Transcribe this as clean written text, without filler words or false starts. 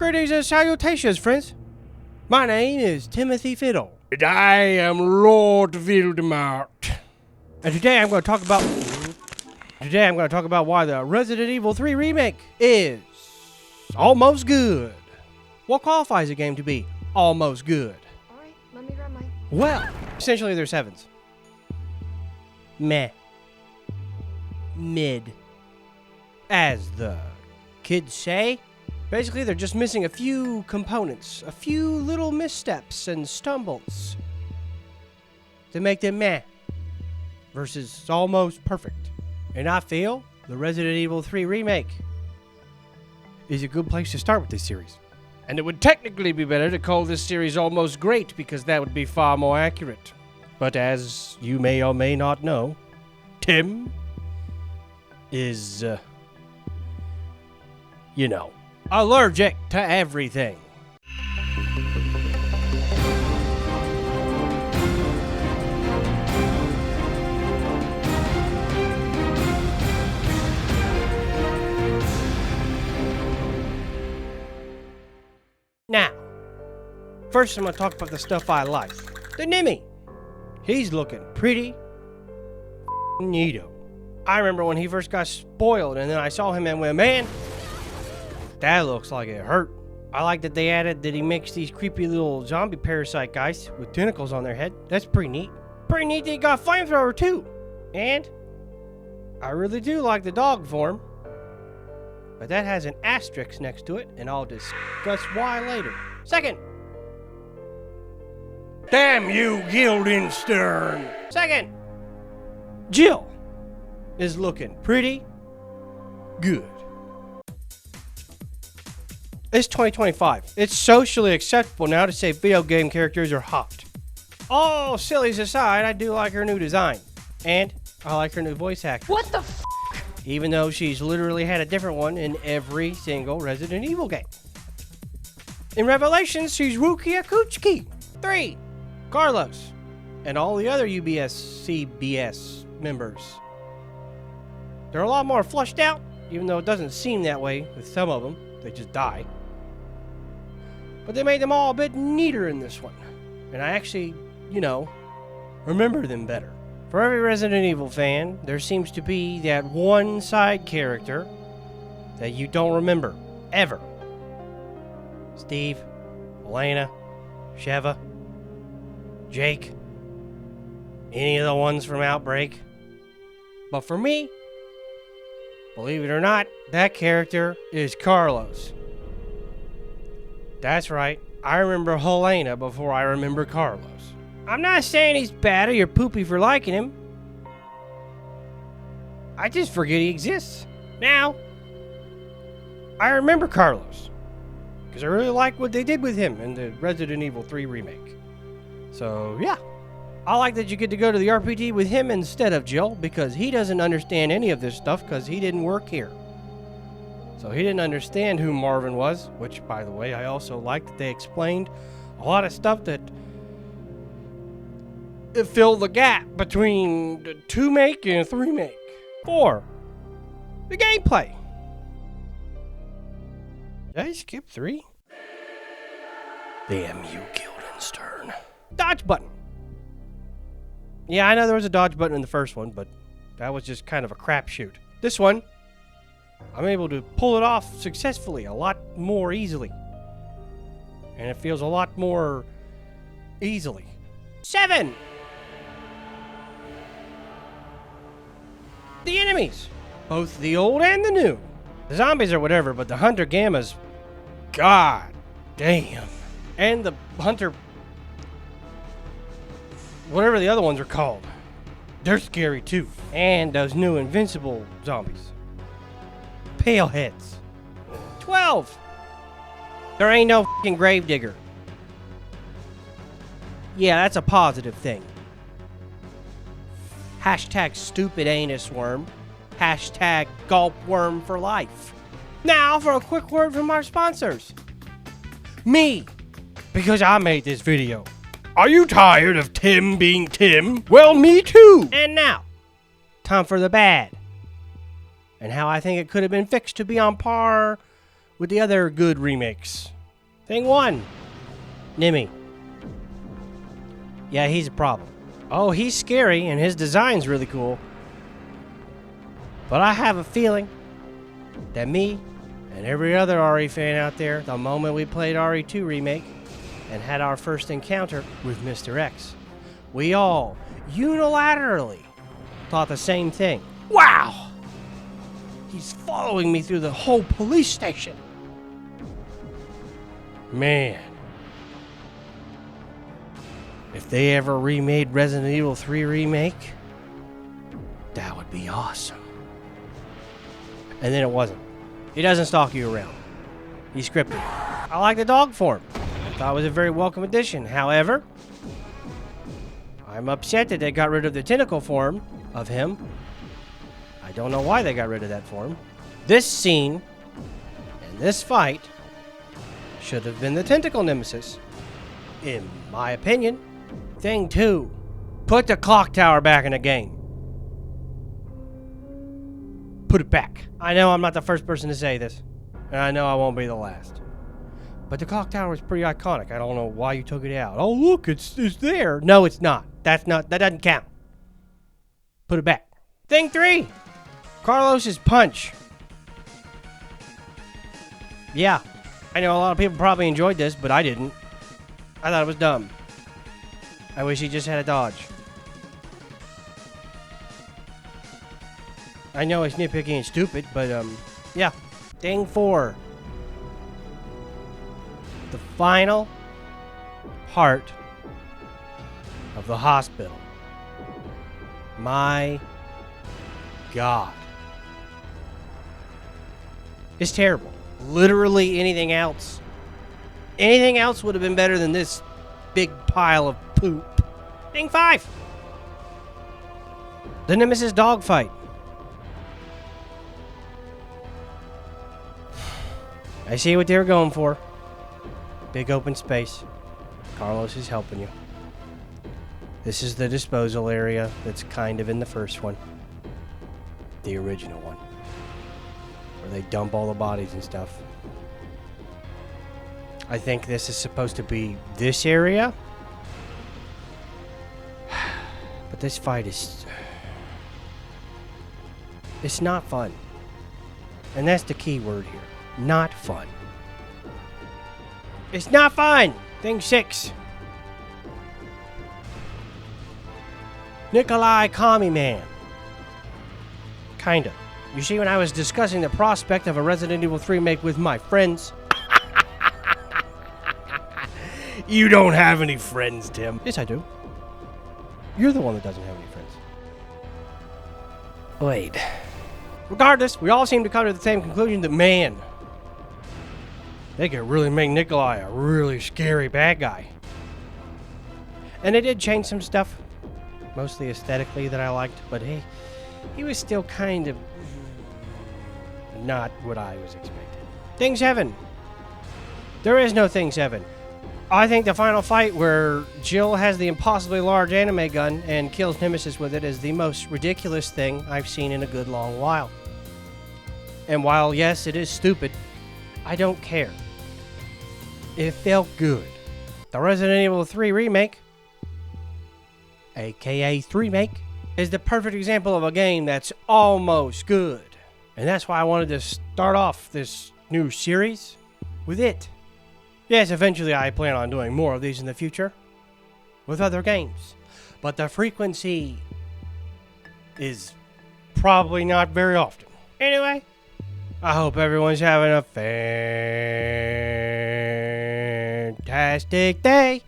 Greetings and salutations, friends. My name is Timothy Fiddle. And I am Lord Voldemort. And today I'm going to talk about why the Resident Evil 3 remake is almost good. What qualifies a game to be almost good? Alright, let me grab mine. Well, essentially they're 7s. Meh. Mid. As the kids say. Basically, they're just missing a few components, a few little missteps and stumbles to make them meh versus almost perfect. And I feel the Resident Evil 3 remake is a good place to start with this series. And it would technically be better to call this series almost great because that would be far more accurate. But as you may or may not know, Tim is, allergic to everything. Now, first I'm going to talk about the stuff I like. The Nimmy. He's looking pretty neato. I remember when he first got spoiled and then I saw him and went, man, that looks like it hurt. I like that they added that he makes these creepy little zombie parasite guys with tentacles on their head. That's pretty neat. Pretty neat that he got flamethrower too. And I really do like the dog form. But that has an asterisk next to it, and I'll discuss why later. Second. Damn you, Guildenstern! Second. Jill is looking pretty good. It's 2025. It's socially acceptable now to say video game characters are hot. All sillies aside, I do like her new design. And I like her new voice actress. What the f***? Even though she's literally had a different one in every single Resident Evil game. In Revelations, she's Rukia Kuchiki. 3. Carlos. And all the other UBS CBS members. They're a lot more flushed out, even though it doesn't seem that way with some of them. They just die. But they made them all a bit neater in this one. And I actually, remember them better. For every Resident Evil fan, there seems to be that one side character that you don't remember, ever. Steve, Elena, Sheva, Jake, any of the ones from Outbreak. But for me, believe it or not, that character is Carlos. That's right, I remember Helena before I remember Carlos. I'm not saying he's bad or you're poopy for liking him. I just forget he exists. Now, I remember Carlos. Because I really like what they did with him in the Resident Evil 3 remake. So, yeah. I like that you get to go to the RPG with him instead of Jill, because he doesn't understand any of this stuff because he didn't work here. So he didn't understand who Marvin was, which, by the way, I also like that they explained a lot of stuff that it filled the gap between the 2 make and 3 make. 4. The gameplay. Did I skip 3? Damn you, Guildenstern. Dodge button. Yeah, I know there was a dodge button in the first one, but that was just kind of a crapshoot. This one, I'm able to pull it off successfully a lot more easily. And it feels a lot more easily. 7. The enemies. Both the old and the new. The zombies are whatever, but the Hunter Gammas, god damn. And the Hunter, whatever the other ones are called, they're scary too. And those new invincible zombies. Pale heads. 12. There ain't no fucking gravedigger. Yeah, that's a positive thing. Hashtag stupid anus worm. Hashtag gulp worm for life. Now for a quick word from our sponsors. Me. Because I made this video. Are you tired of Tim being Tim? Well, me too. And now, time for the bad. And how I think it could have been fixed to be on par with the other good remakes. Thing 1, Nimmy. Yeah, he's a problem. Oh, he's scary and his design's really cool. But I have a feeling that me and every other RE fan out there, the moment we played RE2 Remake and had our first encounter with Mr. X, we all unilaterally thought the same thing. Wow! He's following me through the whole police station. Man. If they ever remade Resident Evil 3 Remake, that would be awesome. And then it wasn't. He doesn't stalk you around. He's scripted. I like the dog form. I thought it was a very welcome addition. However, I'm upset that they got rid of the tentacle form of him. I don't know why they got rid of that form. This scene and this fight should have been the tentacle nemesis, in my opinion. Thing 2, put the clock tower back in the game. Put it back. I know I'm not the first person to say this, and I know I won't be the last. But the clock tower is pretty iconic. I don't know why you took it out. Oh, look, it's there. No, it's not. That doesn't count. Put it back. Thing 3, Carlos's punch. Yeah, I know a lot of people probably enjoyed this, but I didn't. I thought it was dumb. I wish he just had a dodge. I know it's nitpicky and stupid, but yeah. Thing 4. The final part of the hospital. My God. It's terrible. Literally anything else. Anything else would have been better than this big pile of poop. Thing 5. The Nemesis dogfight. I see what they were going for. Big open space. Carlos is helping you. This is the disposal area that's kind of in the first one. The original one. Where they dump all the bodies and stuff. I think this is supposed to be this area. But this fight is... it's not fun. And that's the key word here. Not fun. It's not fun! Thing 6. Nikolai Commie Man. Kinda. You see, when I was discussing the prospect of a Resident Evil 3 remake with my friends... You don't have any friends, Tim. Yes, I do. You're the one that doesn't have any friends. Wait. Regardless, we all seem to come to the same conclusion that, man, they could really make Nikolai a really scary bad guy. And they did change some stuff, mostly aesthetically, that I liked, but he was still kind of not what I was expecting. Thing 7. There is no Thing 7. I think the final fight where Jill has the impossibly large anime gun and kills Nemesis with it is the most ridiculous thing I've seen in a good long while. And while, yes, it is stupid, I don't care. It felt good. The Resident Evil 3 remake, aka 3make, is the perfect example of a game that's almost good. And that's why I wanted to start off this new series with it. Yes, eventually I plan on doing more of these in the future with other games. But the frequency is probably not very often. Anyway, I hope everyone's having a fantastic day.